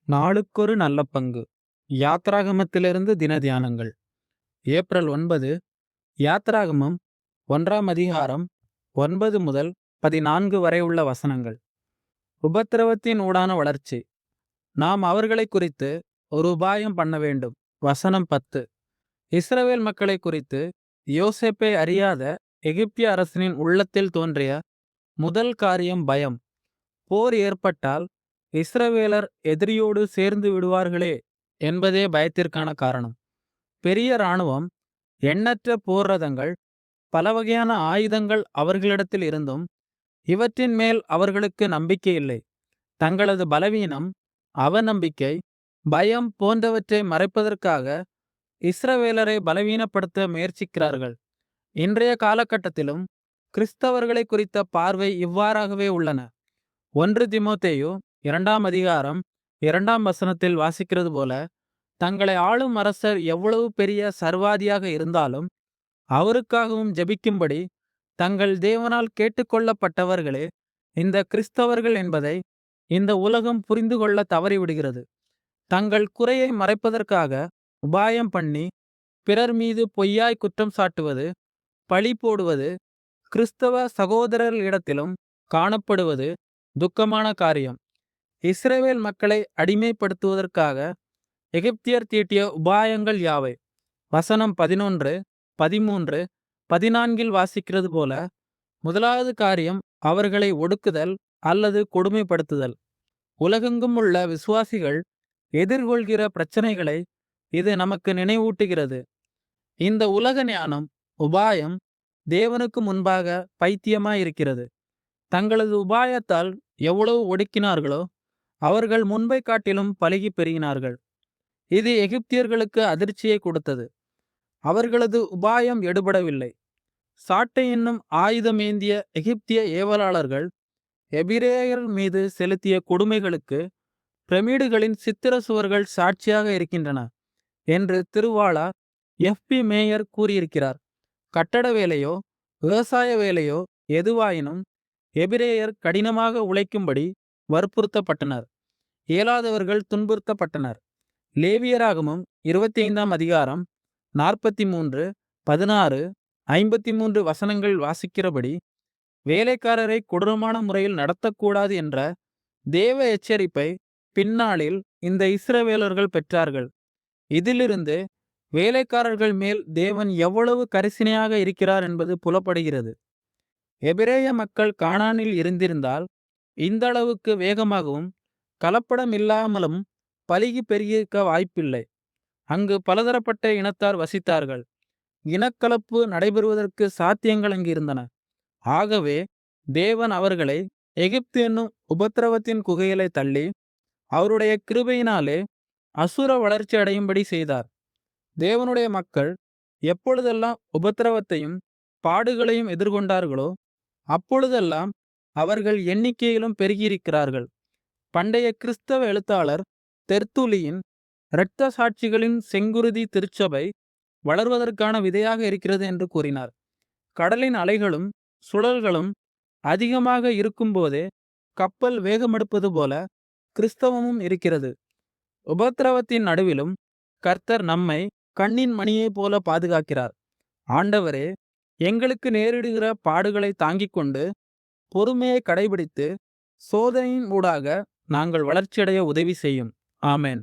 நாளுக்கொரு நல்ல பங்கு. யாத்ராகமத்திலிருந்து தின தியானங்கள். ஏப்ரல் 9. யாத்ராகமம் 1ஆம் அதிகாரம் 9 முதல் 14 வரை உள்ள வசனங்கள். உபத்திரவத்தின் ஊடான வளர்ச்சி. நாம் அவர்களை குறித்து ஒரு உபாயம் பண்ண வேண்டும். வசனம் 10. இஸ்ரவேல் மக்களை குறித்து யோசேப்பை அறியாத எகிப்திய அரசனின் உள்ளத்தில் தோன்றிய முதல் காரியம் பயம். போர் ஏற்பட்டால் இஸ்ரவேலர் எதிரியோடு சேர்ந்து விடுவார்களே என்பதே பயத்திற்கான காரணம். பெரிய இராணுவம், எண்ணற்ற போர் ரதங்கள், பல வகையான ஆயுதங்கள் அவர்களிடத்தில் இருந்தும் இவற்றின் மேல் அவர்களுக்கு நம்பிக்கை இல்லை. தங்களது பலவீனம், அவநம்பிக்கை, பயம் போன்றவற்றை மறைப்பதற்காக இஸ்ரவேலரை பலவீனப்படுத்த முயற்சிக்கிறார்கள். இன்றைய காலகட்டத்திலும் கிறிஸ்தவர்களை குறித்த பார்வை இவ்வாறாகவே உள்ளன. 1 தீமோத்தேயு 2ஆம் அதிகாரம் 2ஆம் வசனத்தில் வாசிக்கிறது போல, தங்களை ஆளும் அரசர் எவ்வளவு பெரிய சர்வாதியாக இருந்தாலும் அவருக்காகவும் ஜெபிக்கும்படி தங்கள் தேவனால் கேட்டுக்கொள்ளப்பட்டவர்களே இந்த கிறிஸ்தவர்கள் என்பதை இந்த உலகம் புரிந்து கொள்ள தவறிவிடுகிறது. தங்கள் குறையை மறைப்பதற்காக உபாயம் பண்ணி பிறர் மீது பொய்யாய் குற்றம் சாட்டுவது, பழி போடுவது கிறிஸ்தவ சகோதரர்களிடத்திலும் காணப்படுவது துக்கமான காரியம். இஸ்ரவேல் மக்களை அடிமைப்படுத்துவதற்காக எகிப்தியர் தீட்டிய உபாயங்கள் யாவை? வசனம் 11, 13, 14 வாசிக்கிறது போல, முதலாவது காரியம் அவர்களை ஒடுக்குதல் அல்லது கொடுமைப்படுத்துதல். உலகெங்கும் உள்ள விசுவாசிகள் எதிர்கொள்கிற பிரச்சனைகளை இது நமக்கு நினைவூட்டுகிறது. இந்த உலக ஞானம், உபாயம் தேவனுக்கு முன்பாக பைத்தியமாயிருக்கிறது. தங்களது உபாயத்தால் எவ்வளவு ஒடுக்கினார்களோ அவர்கள் முன்பை காட்டிலும் பலுகி பெருகினார்கள். இது எகிப்தியர்களுக்கு அதிர்ச்சியை கொடுத்தது. அவர்களது உபாயம் எடுபடவில்லை. சாட்டை என்னும் ஆயுதமேந்திய எகிப்திய ஏவலாளர்கள் எபிரேயர் மீது செலுத்திய கொடுமைகளுக்கு பிரமிடுகளின் சித்திர சுவர்கள் சாட்சியாக இருக்கின்றன என்று திருவாளா எஃப்.பி. மேயர் கூறியிருக்கிறார். கட்டட வேலையோ விவசாய வேலையோ எதுவாயினும் எபிரேயர் கடினமாக உழைக்கும்படி வற்புறுத்தப்பட்டனர். இயலாதவர்கள் துன்புறுத்தப்பட்டனர். லேவியராகமம் 25ஆம் அதிகாரம் 43, 16, 53 வசனங்கள் வாசிக்கிறபடி, வேலைக்காரரை கொடூரமான முறையில் நடத்தக்கூடாது என்ற தேவ எச்சரிப்பை பின்னாளில் இந்த இஸ்ரவேலர்கள் பெற்றார்கள். இதிலிருந்து வேலைக்காரர்கள் மேல் தேவன் எவ்வளவு கரிசனையாக இருக்கிறார் என்பது புலப்படுகிறது. எபிரேய மக்கள் கானானில் இருந்திருந்தால் இந்த அளவுக்கு வேகமாகவும் கலப்படம் இல்லாமலும் பலுகி பெருகியிருக்க வாய்ப்பில்லை. அங்கு பலதரப்பட்ட இனத்தார் வசித்தார்கள். இனக்கலப்பு நடைபெறுவதற்கு சாத்தியங்கள் அங்கு இருந்தன. ஆகவே தேவன் அவர்களை எகிப்து என்னும் உபத்திரவத்தின் குகையிலே தள்ளி அவருடைய கிருபையினாலே அசுர வளர்ச்சி அடையும்படி செய்தார். தேவனுடைய மக்கள் எப்பொழுதெல்லாம் உபத்திரவத்தையும் பாடுகளையும் எதிர்கொண்டார்களோ அப்பொழுதெல்லாம் அவர்கள் எண்ணிக்கையிலும் பெருகியிருக்கிறார்கள். பண்டைய கிறிஸ்தவ எழுத்தாளர் தெர்த்துலியின் இரத்த சாட்சிகளின் செங்குருதி திருச்சபை வளர்வதற்கான விதையாக இருக்கிறது என்று கூறினார். கடலின் அலைகளும் சுழல்களும் அதிகமாக இருக்கும்போதே கப்பல் வேகமெடுப்பது போல கிறிஸ்தவமும் இருக்கிறது. உபத்திரவத்தின் நடுவிலும் கர்த்தர் நம்மை கண்ணின் மணியைப் போல பாதுகாக்கிறார். ஆண்டவரே, எங்களுக்கு நேரிடுகிற பாடுகளை தாங்கிக் கொண்டு பொறுமையை கடைபிடித்து சோதனையின் ஊடாக நாங்கள் வளர்ச்சியடைய உதவி செய்யும். ஆமென்.